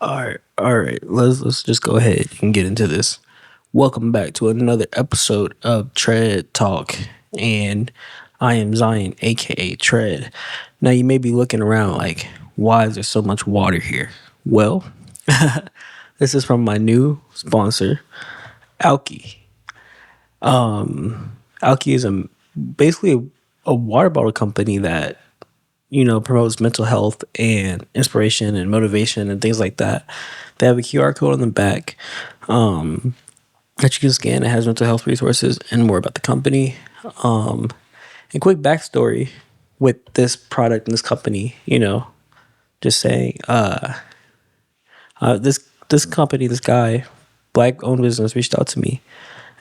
All right. Let's just go ahead and get into this. Welcome back to another episode of Tread Talk, and I am Zyan, aka Tread. Now you may be looking around like, why is there so much water here? Well, this is from my new sponsor, Alky. Alky is basically a water bottle company that promotes mental health and inspiration and motivation and things like that. They have a QR code on the back that you can scan. It has mental health resources and more about the company. And quick backstory with this product and this company, just saying, this company, this guy, black owned business reached out to me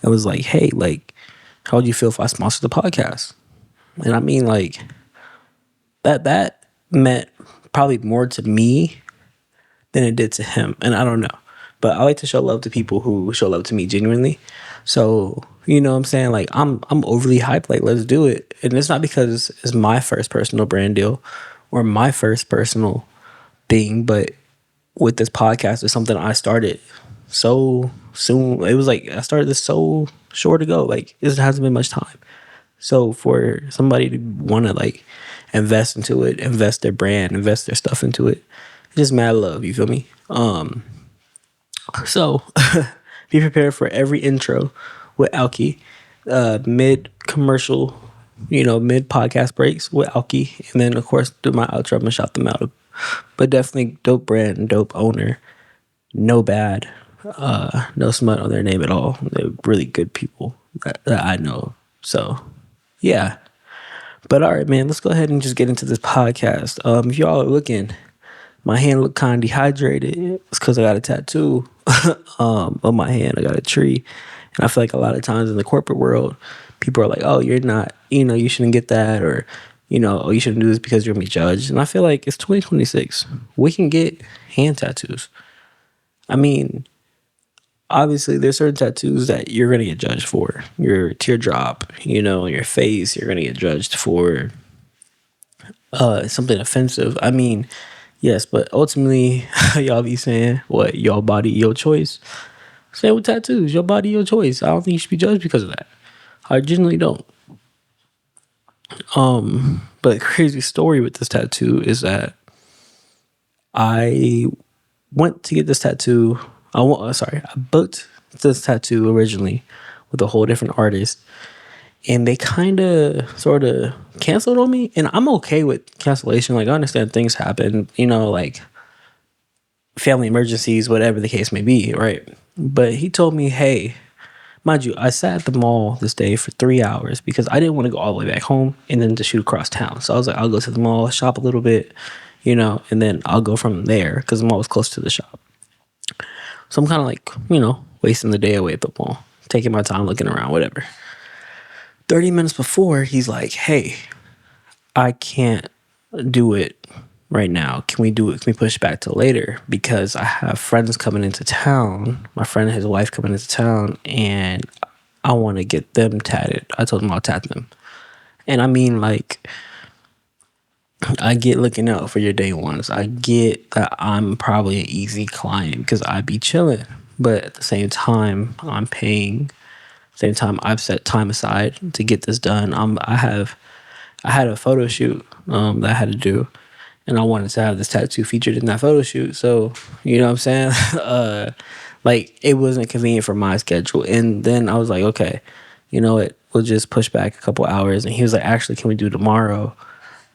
and was like, hey, like, how would you feel if I sponsored the podcast? And I mean, like, that meant probably more to me than it did to him. And I don't know. But I like to show love to people who show love to me genuinely. So, you know what I'm saying? Like, I'm overly hyped, like, let's do it. And it's not because it's my first personal brand deal or my first personal thing, but with this podcast, it's something I started so soon. It was like I started this so short ago. Like, it hasn't been much time. So for somebody to want to like invest into it, invest their brand, invest their stuff into it, it's just mad love. You feel me? So be prepared for every intro with Alky, mid commercial, mid podcast breaks with Alky, and then of course do my outro. I'm gonna shout them out, but definitely dope brand, dope owner, no bad, no smut on their name at all. They're really good people that I know. So yeah. But all right, man, let's go ahead and just get into this podcast. If y'all are looking, my hand look kind of dehydrated. It's because I got a tattoo on my hand. I got a tree. And I feel like a lot of times in the corporate world, people are like, oh, you're not, you shouldn't get that. Or, oh, you shouldn't do this because you're going to be judged. And I feel like it's 2026. We can get hand tattoos. I mean, obviously there's certain tattoos that you're going to get judged for. Your teardrop, your face, you're going to get judged for something offensive. I mean, yes, but ultimately y'all be saying what, your body, your choice. Same with tattoos, your body, your choice. I don't think you should be judged because of that. I genuinely don't. But crazy story with this tattoo is that I went to get this tattoo. I booked this tattoo originally with a whole different artist, and they kind of sort of canceled on me. And I'm okay with cancellation. Like, I understand things happen, like family emergencies, whatever the case may be, right? But he told me, hey, mind you, I sat at the mall this day for 3 hours because I didn't want to go all the way back home and then to shoot across town. So I was like, I'll go to the mall, shop a little bit, and then I'll go from there because the mall was close to the shop. So I'm kind of like, wasting the day away at the mall, taking my time looking around, whatever. 30 minutes before, he's like, hey, I can't do it right now. Can we do it? Can we push back till later? Because I have friends coming into town, my friend and his wife coming into town, and I want to get them tatted. I told him I'll tat them. And I mean, like, I get looking out for your day ones. I get that I'm probably an easy client because I be chilling. But at the same time, I'm paying. Same time, I've set time aside to get this done. I had a photo shoot that I had to do, and I wanted to have this tattoo featured in that photo shoot. So, you know what I'm saying? Like, it wasn't convenient for my schedule. And then I was like, okay, you know what? We'll just push back a couple hours. And he was like, actually, can we do tomorrow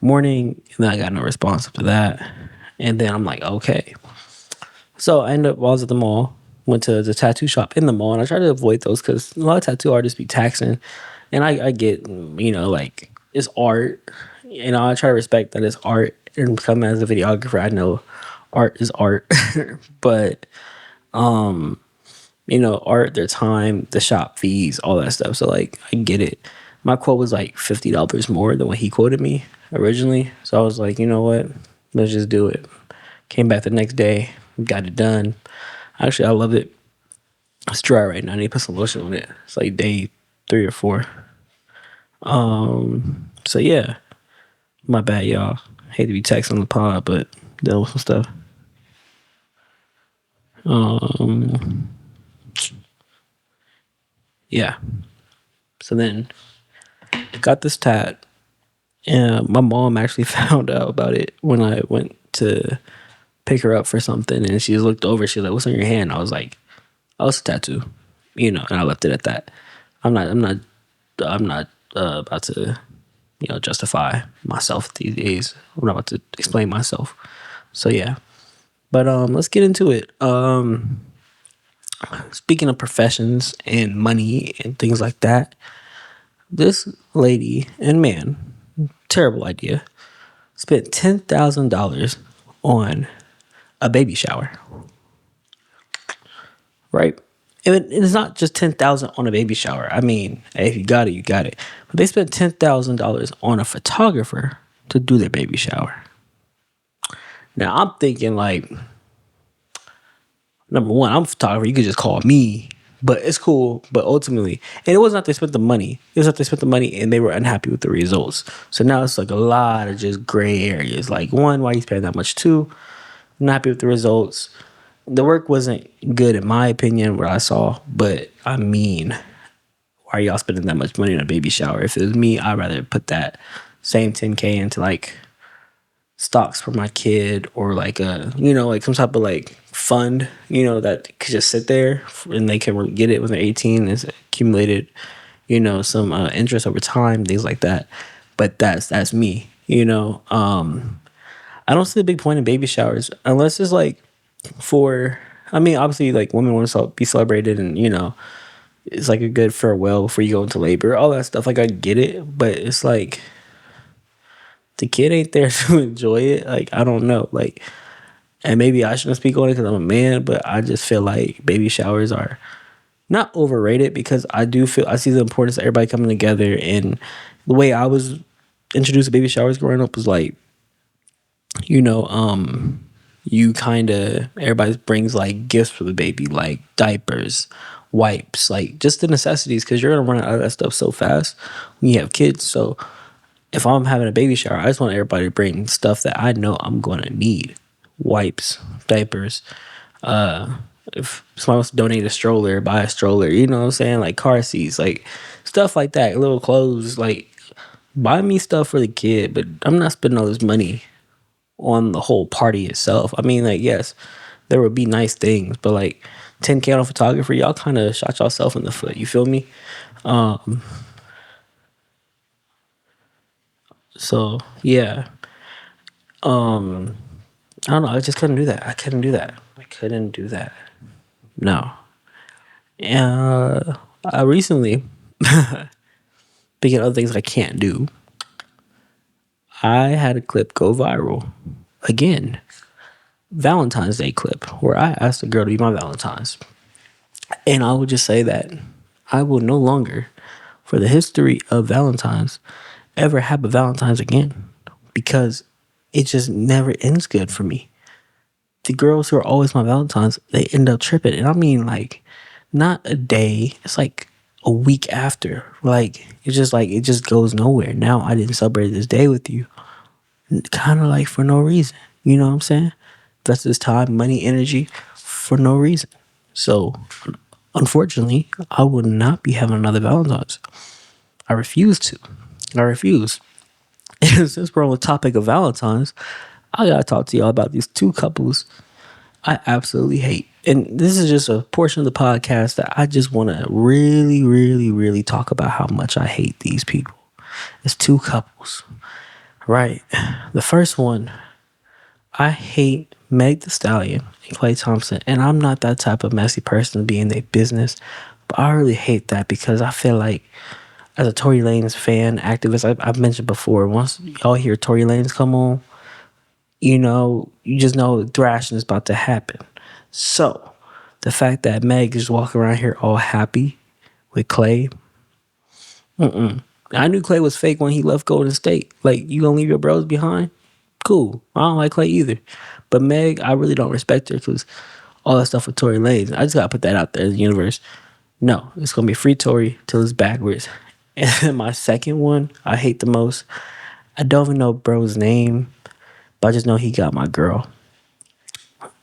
morning? And then I got no response after that. And then I'm like, okay. So I ended up, while I was at the mall, went to the tattoo shop in the mall, and I try to avoid those because a lot of tattoo artists be taxing. And I get, like, it's art. I try to respect that it's art. And come as a videographer, I know art is art. But, art, their time, the shop fees, all that stuff. So, like, I get it. My quote was like $50 more than what he quoted me originally. So I was like, you know what? Let's just do it. Came back the next day, got it done. Actually, I love it. It's dry right now. I need to put some lotion on it. It's like day 3 or 4. So yeah. My bad, y'all. Hate to be texting on the pod, but dealing with some stuff. Um, yeah. So then I got this tat, and my mom actually found out about it when I went to pick her up for something, and she looked over. She was like, "What's on your hand?" I was like, "Oh, it's a tattoo," and I left it at that. I'm not. I'm not. I'm not about to, justify myself these days. I'm not about to explain myself. So yeah. But let's get into it. Speaking of professions and money and things like that, this lady and man, terrible idea, spent $10,000 on a baby shower. Right? It's not just 10,000 on a baby shower. I mean, hey, if you got it, you got it. But they spent $10,000 on a photographer to do their baby shower. Now I'm thinking like, number one, I'm a photographer. You could just call me, but it's cool. But ultimately, and it was not they spent the money. It was not they spent the money and they were unhappy with the results. So now it's like a lot of just gray areas. Like one, why you spend that much? Two, not happy with the results. The work wasn't good in my opinion, what I saw. But I mean, why are y'all spending that much money on a baby shower? If it was me, I'd rather put that same 10K into like stocks for my kid, or like like some type of like fund, that could just sit there and they can get it when they're 18. It's accumulated, some interest over time, things like that. But that's me. I don't see the big point in baby showers unless it's like for. I mean, obviously, like women want to be celebrated, and it's like a good farewell before you go into labor, all that stuff. Like I get it, but it's like the kid ain't there to enjoy it. Like I don't know, like, and maybe I shouldn't speak on it because I'm a man, but I just feel like baby showers are not overrated because I see the importance of everybody coming together. And the way I was introduced to baby showers growing up was like, you kind of everybody brings like gifts for the baby, like diapers, wipes, like just the necessities, because you're gonna run out of that stuff so fast when you have kids. So if I'm having a baby shower, I just want everybody to bring stuff that I know I'm gonna need: wipes, diapers. If someone wants to donate a stroller, buy a stroller, you know what I'm saying? Like car seats, like stuff like that, little clothes, like buy me stuff for the kid, but I'm not spending all this money on the whole party itself. I mean, like, yes, there would be nice things, but like 10K on photography, y'all kind of shot yourself in the foot. You feel me? So yeah. I don't know. I just couldn't do that. I couldn't do that. I couldn't do that. No. I recently, thinking of other things I can't do, I had a clip go viral again. Valentine's Day clip where I asked a girl to be my Valentine's. And I would just say that I will no longer, for the history of Valentine's, ever have a Valentine's again, because it just never ends good for me. The girls who are always my Valentines, they end up tripping. And I mean, like, not a day, it's like a week after. Like, it just goes nowhere. Now I didn't celebrate this day with you. Kind of like for no reason. You know what I'm saying? That's this time, money, energy for no reason. So, unfortunately, I will not be having another Valentine's. I refuse to. I refuse. And since we're on the topic of Valentine's, I gotta talk to y'all about these two couples I absolutely hate. And this is just a portion of the podcast that I just want to really, really, really talk about how much I hate these people. It's two couples, right? The first one, I hate Meg the Stallion and Klay Thompson. And I'm not that type of messy person to be in their business, but I really hate that because I feel like, as a Tory Lanez fan, activist, I've mentioned before, once y'all hear Tory Lanez come on, you just know thrashing is about to happen. So, the fact that Meg is walking around here all happy with Klay, I knew Klay was fake when he left Golden State. Like, you gonna leave your bros behind? Cool. I don't like Klay either. But Meg, I really don't respect her because all that stuff with Tory Lanez. I just gotta put that out there in the universe. No, it's gonna be free Tory till it's backwards. And then my second one, I hate the most. I don't even know bro's name, but I just know he got my girl.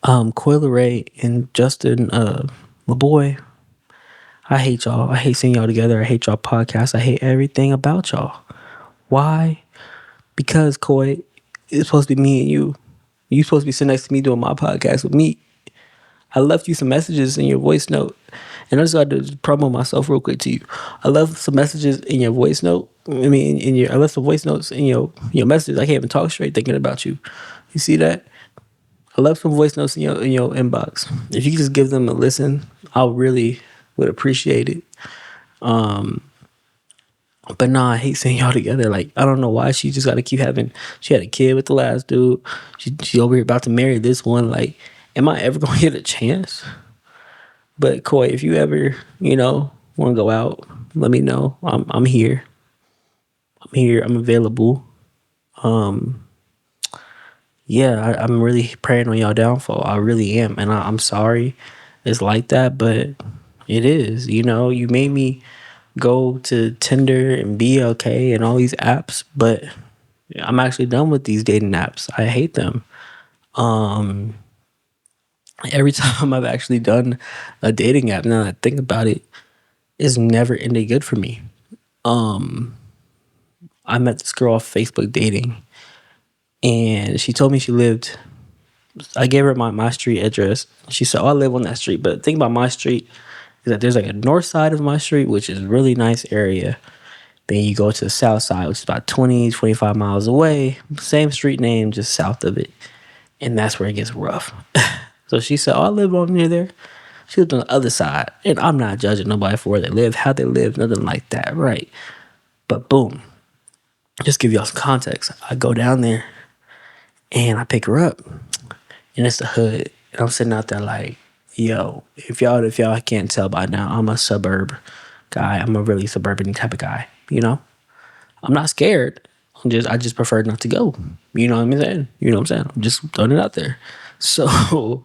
Coil Ray and Justin, my boy. I hate y'all. I hate seeing y'all together. I hate y'all podcast. I hate everything about y'all. Why? Because Coy, it's supposed to be me and you. You supposed to be sitting next to me doing my podcast with me. I left you some messages in your voice note. And I just got to promo myself real quick to you. I left some messages in your voice note. I mean, I left some voice notes in your messages. I can't even talk straight thinking about you. You see that? I left some voice notes in your inbox. If you could just give them a listen, I really would appreciate it. But nah, I hate seeing y'all together. Like, I don't know why she just got to keep having. She had a kid with the last dude. She over here about to marry this one. Like, am I ever gonna get a chance? But Coy, if you ever, want to go out, let me know. I'm here. I'm here. I'm available. Yeah, I'm really praying on y'all downfall. I really am, and I'm sorry it's like that, but it is. You made me go to Tinder and BLK and all these apps, but I'm actually done with these dating apps. I hate them. Every time I've actually done a dating app, now that I think about it, it's never ended good for me. I met this girl off Facebook dating, and she told me she lived. I gave her my street address. She said, "Oh, I live on that street." But the thing about my street is that there's like a north side of my street, which is a really nice area. Then you go to the south side, which is about 25 miles away. Same street name, just south of it. And that's where it gets rough. So she said, "Oh, I live over near there." She lived on the other side. And I'm not judging nobody for where they live, how they live, nothing like that, right? But boom, just give y'all some context. I go down there and I pick her up. And it's the hood. And I'm sitting out there like, yo, if y'all can't tell by now, I'm a suburb guy. I'm a really suburban type of guy, I'm not scared. I just prefer not to go. You know what I'm saying? I'm just throwing it out there. So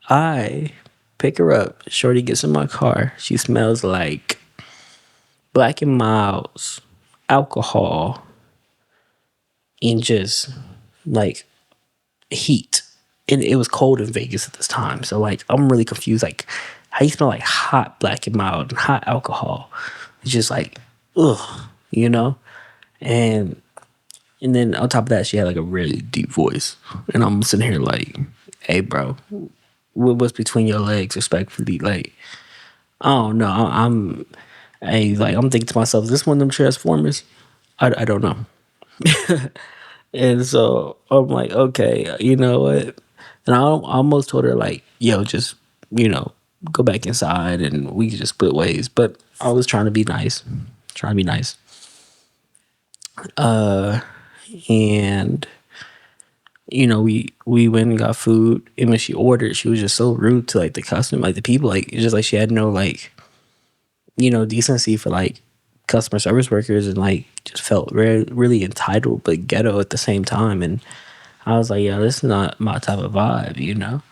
I pick her up. Shorty gets in my car. She smells like Black and Milds, alcohol, and just like heat. And it was cold in Vegas at this time. So like I'm really confused. Like how you smell like hot Black and Mild and hot alcohol. It's just like, ugh, And and then on top of that, she had like a really deep voice. And I'm sitting here like, hey bro, what's between your legs, respectfully? Like, I don't know. I'm thinking to myself, is this one of them Transformers? I don't know. And so I'm like, okay, you know what? And I almost told her like, yo, just, go back inside and we can just split ways. But I was trying to be nice. Trying to be nice. And we went and got food. And when she ordered, she was just so rude to like the customer, like the people, like it's just like she had no like, decency for like customer service workers, and like just felt really entitled but ghetto at the same time. And I was like, yeah, this is not my type of vibe.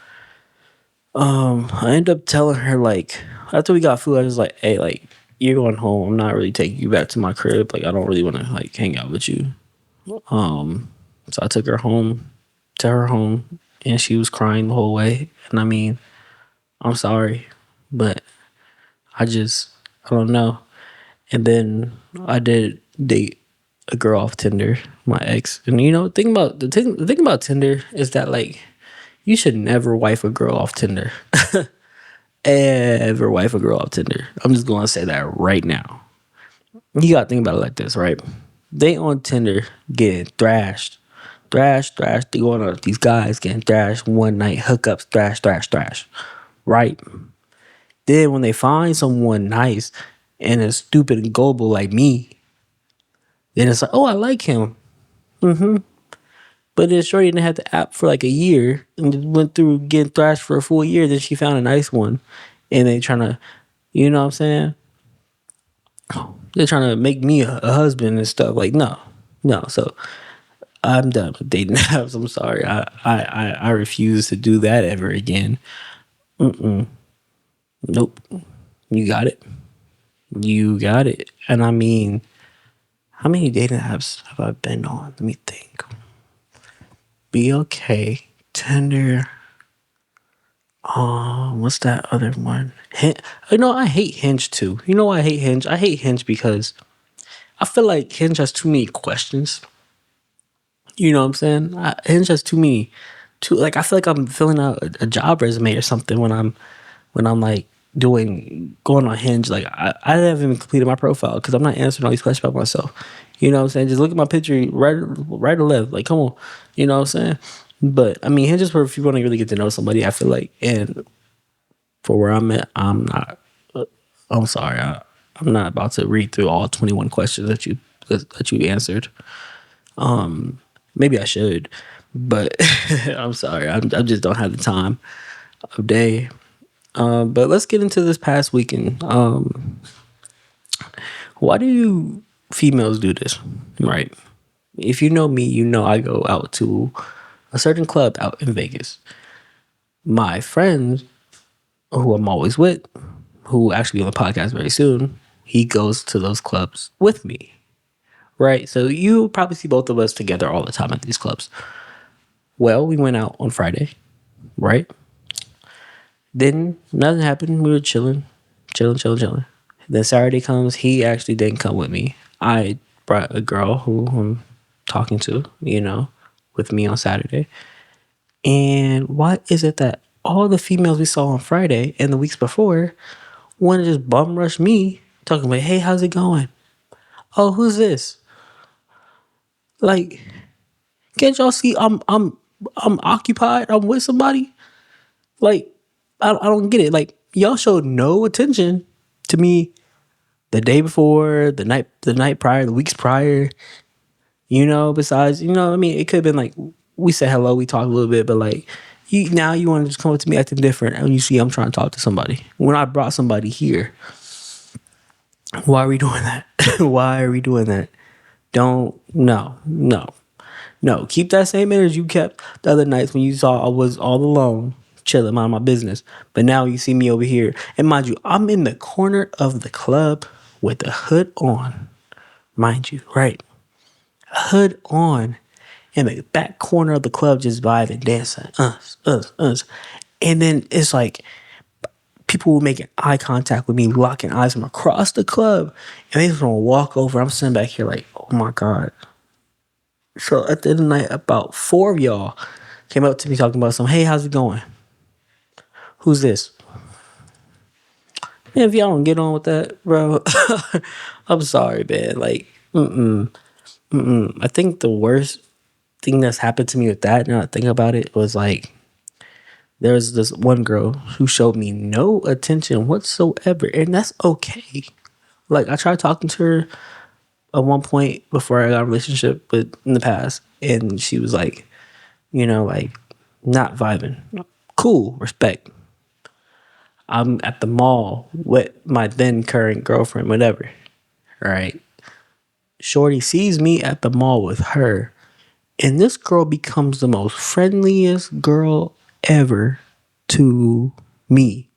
I ended up telling her like after we got food, I was like, hey, like you're going home. I'm not really taking you back to my crib. Like I don't really want to like hang out with you. So I took her home, to her home, and she was crying the whole way. And I mean, I'm sorry, but I don't know. And then I did date a girl off Tinder, my ex. And the thing about Tinder is that like you should never wife a girl off Tinder. Ever wife a girl off Tinder. I'm just gonna say that right now. You gotta think about it like this, right? They on Tinder getting thrashed. Thrash. They going on these guys getting thrashed one night, hookups, thrash. Right? Then when they find someone nice and is stupid and gullible like me, then it's like, oh, I like him. But then Shorty didn't have the app for like a year and just went through getting thrashed for a full year. Then she found a nice one. And they trying to, you know what I'm saying? They're trying to make me a husband and stuff. Like, no. So I'm done with dating apps. I'm sorry. I refuse to do that ever again. Nope. You got it. And I mean, how many dating apps have I been on? Let me think. BLK, Tinder. What's that other one? I hate Hinge too. You know why I hate Hinge? I hate Hinge because I feel like Hinge has too many questions. You know what I'm saying? Hinge has too many. Too like I feel like I'm filling out a job resume or something when I'm like going on Hinge. Like I haven't even completed my profile because I'm not answering all these questions about myself. You know what I'm saying? Just look at my picture, right or left. Like come on, you know what I'm saying? But I mean, Hinge is where if you want to really get to know somebody, I feel like, and for where I'm at, I'm not. I'm sorry, I'm not about to read through all 21 questions that you answered. Maybe I should, but I'm sorry, I just don't have the time of day. But let's get into this past weekend. Why do you females do this? Right. If you know me, you know I go out to a certain club out in Vegas. My friends, who I'm always with, who actually be on the podcast very soon, he goes to those clubs with me. Right. So you probably see both of us together all the time at these clubs. Well, we went out on Friday, right? Then nothing happened. We were chilling. Then Saturday comes. He actually didn't come with me. I brought a girl who I'm talking to, with me on Saturday. And why is it that all the females we saw on Friday and the weeks before want to just bum rush me, talking about, hey, how's it going? Oh, who's this? Like, can't y'all see I'm occupied? I'm with somebody? Like, I don't get it. Like, y'all showed no attention to me the day before, the night prior, the weeks prior. Besides, I mean, it could have been like we said hello, we talked a little bit, but like you want to just come up to me acting different, and you see I'm trying to talk to somebody when I brought somebody here. Why are we doing that? Why are we doing that? Don't no. Keep that same energy you kept the other nights when you saw I was all alone, chilling, mind my business. But now you see me over here, and mind you, I'm in the corner of the club with the hood on, mind you, right? Hood on in the back corner of the club, just vibing, dancing, us. And then it's like people were making eye contact with me, locking eyes from across the club, and they just want to walk over. I'm sitting back here like, oh my God. So at the end of the night, about four of y'all came up to me talking about hey, how's it going? Who's this? Man, if y'all don't get on with that, bro, I'm sorry, man. Like, I think the worst thing that's happened to me with that, now I think about it, was like there was this one girl who showed me no attention whatsoever, and that's okay. Like I tried talking to her at one point before I got a relationship with in the past, and she was like, like not vibing. Cool, respect. I'm at the mall with my then current girlfriend, whatever. Right. Shorty sees me at the mall with her, and this girl becomes the most friendliest girl ever to me.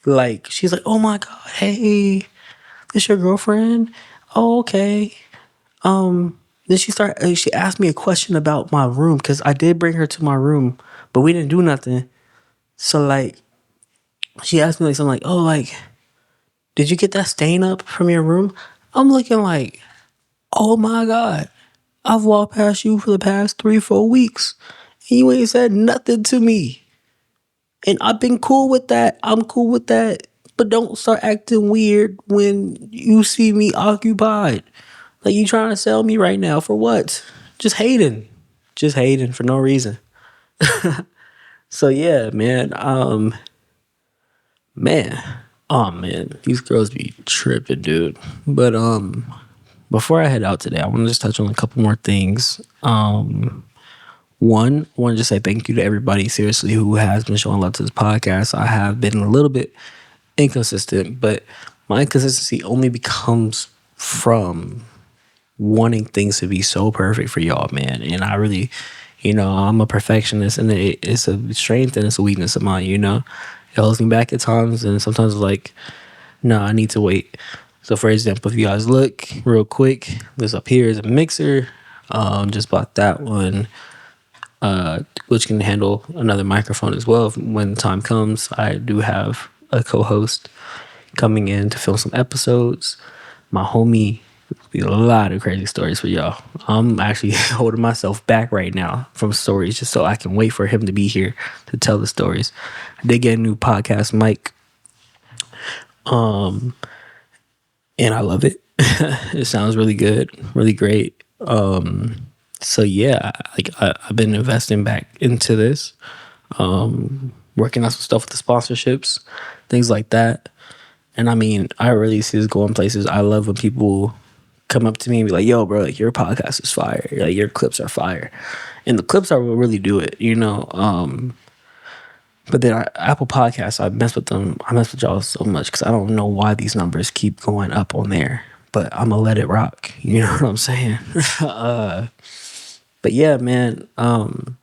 Like, she's like, oh my God, hey, this your girlfriend? Oh, okay. Then she asked me a question about my room because I did bring her to my room, but we didn't do nothing. So, like, she asked me, like, something like, oh, like, did you get that stain up from your room? I'm looking like, oh my God, I've walked past you for the past 3-4 weeks and you ain't said nothing to me. And I've been cool with that. I'm cool with that. But don't start acting weird when you see me occupied. Like you trying to sell me right now for what? Just hating. Just hating for no reason. So yeah, man. Man. Oh man. These girls be tripping, dude. But before I head out today, I want to just touch on a couple more things. One, I want to just say thank you to everybody, seriously, who has been showing love to this podcast. I have been a little bit inconsistent, but my inconsistency only becomes from wanting things to be so perfect for y'all, man. And I really, I'm a perfectionist, and it's a strength and it's a weakness of mine, It holds me back at times, and sometimes it's like, no, I need to wait. So, for example, if you guys look real quick, this up here is a mixer. Just bought that one. which can handle another microphone as well. When the time comes, I do have a co-host coming in to film some episodes. My homie, be a lot of crazy stories for y'all. I'm actually holding myself back right now from stories just so I can wait for him to be here to tell the stories. I did get a new podcast mic, and I love it. It sounds really good, really great. So yeah, I've been investing back into this, working on some stuff with the sponsorships, things like that. And I mean, I really see this going places. I love when people come up to me and be like, "Yo, bro, like your podcast is fire. Like your clips are fire," and the clips are what really do it, you know. But then Apple Podcasts, I mess with them. I mess with y'all so much because I don't know why these numbers keep going up on there. But I'm gonna let it rock. You know what I'm saying? But yeah, man. And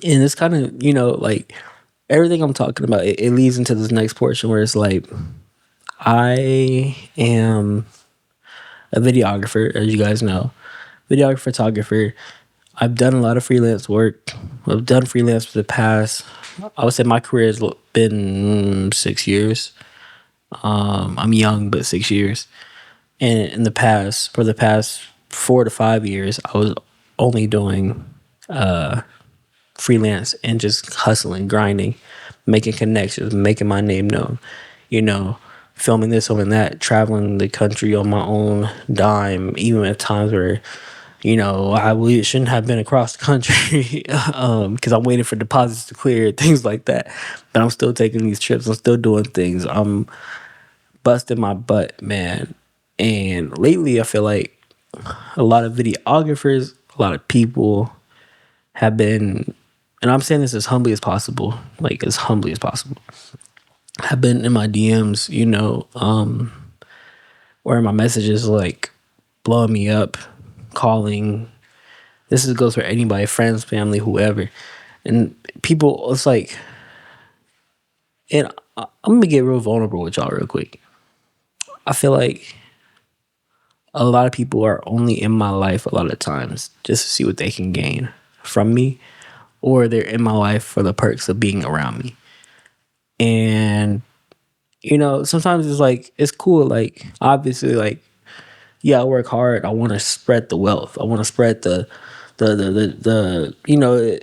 it's kind of, you know, like everything I'm talking about, it leads into this next portion where it's like, I am a videographer, as you guys know, videographer, photographer. I've done a lot of freelance work. I've done freelance for the past, I would say my career has been 6 years. I'm young, but 6 years. And in the past, for the past 4 to 5 years, I was only doing freelance and just hustling, grinding, making connections, making my name known, you know, filming this, filming that, traveling the country on my own dime, even at times where, you know, I really shouldn't have been across the country because I'm waiting for deposits to clear, things like that. But I'm still taking these trips. I'm still doing things. I'm busting my butt, man. And lately, I feel like a lot of videographers, a lot of people have been, and I'm saying this as humbly as possible, like as humbly as possible, have been in my DMs, you know, or in my messages, like blowing me up, calling. Goes for anybody, friends, family, whoever. And people, it's like, and I'm gonna get real vulnerable with y'all real quick. I feel like a lot of people are only in my life a lot of times just to see what they can gain from me, or they're in my life for the perks of being around me. And you know, sometimes it's like, it's cool, like obviously, like, yeah, I work hard. I want to spread the wealth. I want to spread the you know,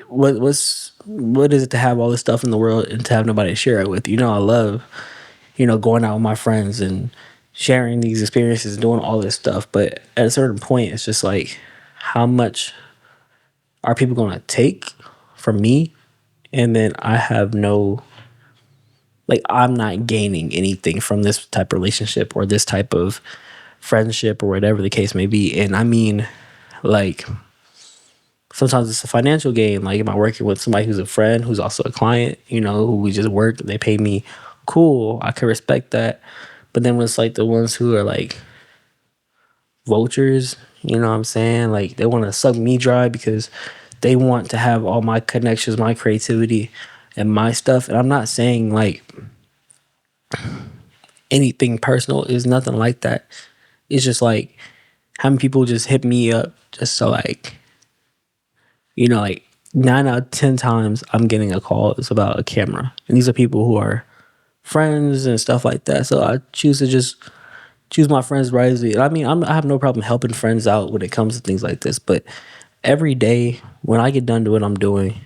what is it to have all this stuff in the world and to have nobody to share it with? You know, I love, you know, going out with my friends and sharing these experiences and doing all this stuff. But at a certain point, it's just like, how much are people going to take from me? And then I have no, like, I'm not gaining anything from this type of relationship or this type of friendship or whatever the case may be. And I mean, like, sometimes it's a financial gain. Like, am I working with somebody who's a friend, who's also a client, you know, who we just work, they pay me, cool, I can respect that. But then when it's like the ones who are like vultures, you know what I'm saying? Like, they want to suck me dry because they want to have all my connections, my creativity, and my stuff. And I'm not saying like anything personal, is nothing like that. It's just like, how many people just hit me up just so, like, you know, like 9 out of 10 times I'm getting a call, it's about a camera. And these are people who are friends and stuff like that. So I choose to just choose my friends wisely. And I mean, I have no problem helping friends out when it comes to things like this. But every day when I get done doing what I'm doing,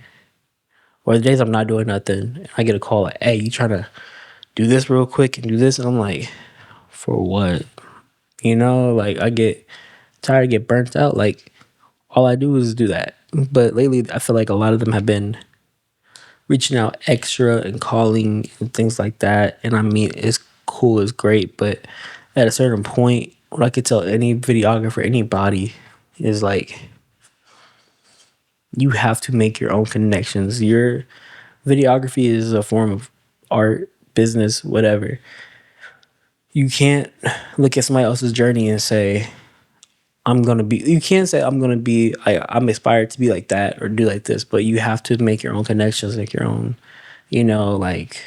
or the days I'm not doing nothing, and I get a call like, "Hey, you trying to do this real quick and do this?" And I'm like, for what? You know, like, I get tired, get burnt out. Like, all I do is do that. But lately, I feel like a lot of them have been reaching out extra and calling and things like that. And I mean, it's cool, it's great. But at a certain point, what I could tell any videographer, anybody, is like, you have to make your own connections. Your videography is a form of art, business, whatever. You can't look at somebody else's journey and say, you can't say I'm inspired to be like that or do like this, but you have to make your own connections, make your own, you know, like,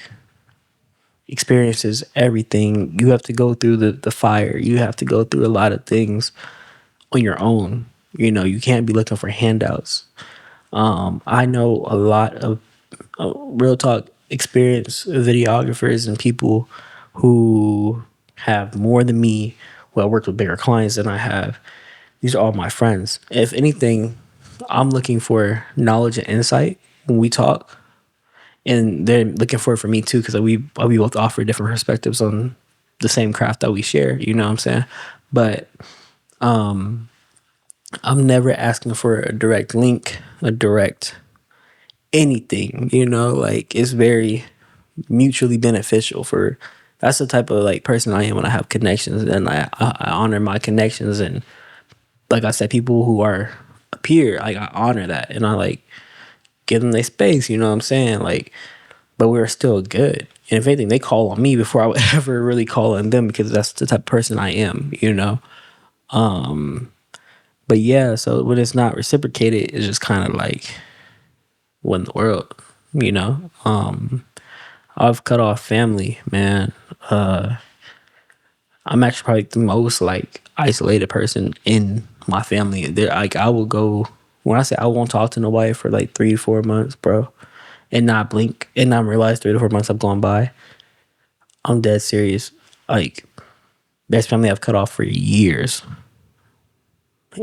experiences, everything. You have to go through the fire. You have to go through a lot of things on your own. You can't be looking for handouts. I know a lot of real talk experienced videographers and people who have more than me, who I worked with bigger clients than I have. These are all my friends. If anything, I'm looking for knowledge and insight when we talk, and they're looking for it for me too, because we both offer different perspectives on the same craft that we share. You know what I'm saying? But I'm never asking for a direct link, a direct anything. Like it's very mutually beneficial for. That's the type of like person I am when I have connections, and I honor my connections, and like I said, people who are a peer, like I honor that, and I like give them their space. You know what I'm saying? Like, but we're still good. And if anything, they call on me before I would ever really call on them, because that's the type of person I am. But yeah, so when it's not reciprocated, it's just kind of like, what in the world, you know? I've cut off family, man. I'm actually probably the most like isolated person in my family. There, like I will go when I say I won't talk to nobody for like 3 to 4 months, bro, and not blink and not realize 3 to 4 months have gone by. I'm dead serious. Like best family I've cut off for years,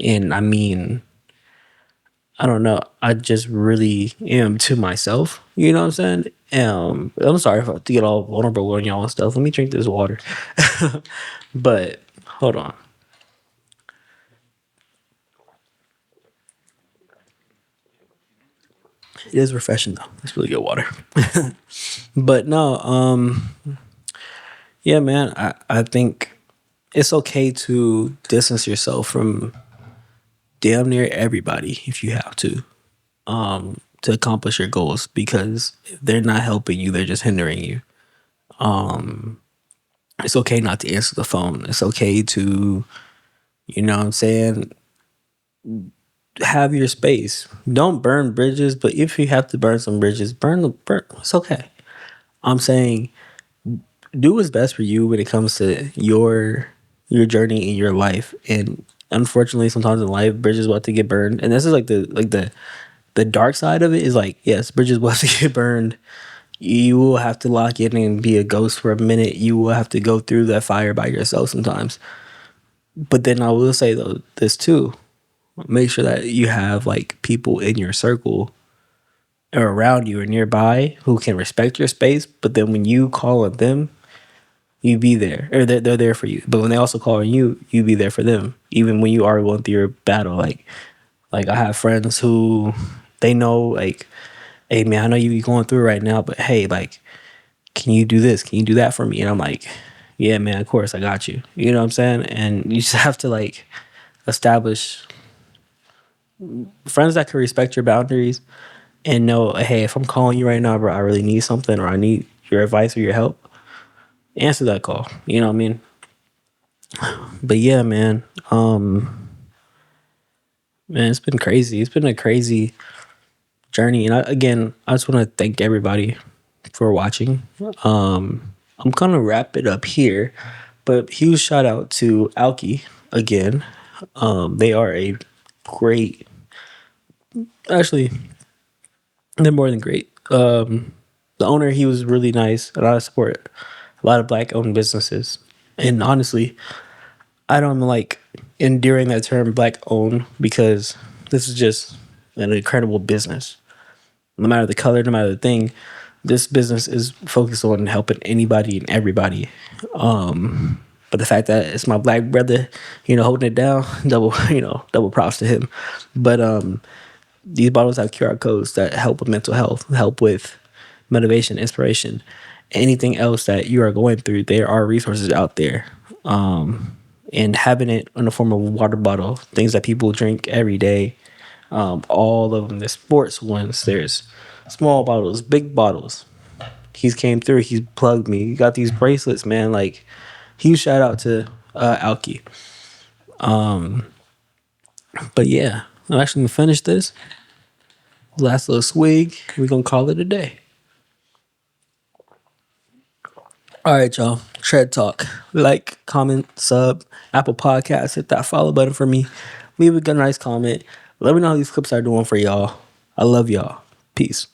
and I mean, I don't know. I just really am to myself. You know what I'm saying? I'm sorry if I have to get all vulnerable on y'all and stuff. Let me drink this water. But hold on. It is refreshing though. It's really good water. But no, yeah, man. I think it's okay to distance yourself from damn near everybody if you have to accomplish your goals, because if they're not helping you, they're just hindering you. It's okay not to answer the phone. It's okay to, you know what I'm saying, have your space. Don't burn bridges, but if you have to burn some bridges, burn. It's okay. I'm saying do what's best for you when it comes to your journey in your life. And unfortunately, sometimes in life, bridges will have to get burned. And this is like the dark side of it is like, yes, bridges will have to get burned. You will have to lock in and be a ghost for a minute. You will have to go through that fire by yourself sometimes. But then I will say though this too: make sure that you have like people in your circle or around you or nearby who can respect your space. But then when you call on them, you be there, or they're there for you. But when they also call on you, you be there for them, even when you are going through your battle. Like I have friends who they know like, hey man, I know you be going through it right now, but hey, like, can you do this? Can you do that for me? And I'm like, yeah, man, of course I got you. You know what I'm saying? And you just have to like establish friends that can respect your boundaries and know, hey, if I'm calling you right now, bro, I really need something, or I need your advice or your help, answer that call. You know what I mean? But yeah, man, it's been crazy. It's been a crazy journey. And again, I just want to thank everybody for watching. I'm gonna wrap it up here, but huge shout out to Alky again. They are a great, actually, they're more than great. The owner, he was really nice, and I support a lot of black owned businesses. And honestly, I don't like endearing that term black owned, because this is just an incredible business. No matter the color, no matter the thing, this business is focused on helping anybody and everybody. But the fact that it's my black brother, holding it down, double props to him. But these bottles have QR codes that help with mental health, help with motivation, inspiration, anything else that you are going through. There are resources out there. And having it in the form of a water bottle, things that people drink every day, all of them, the sports ones, there's small bottles, big bottles. He's came through, he's plugged me. He got these bracelets, man. Like, huge shout out to Alky. But yeah, I'm actually gonna finish this. Last little swig. We're gonna call it a day. All right, y'all. Tread Talk. Like, comment, sub, Apple Podcasts. Hit that follow button for me. Leave a good, nice comment. Let me know how these clips are doing for y'all. I love y'all. Peace.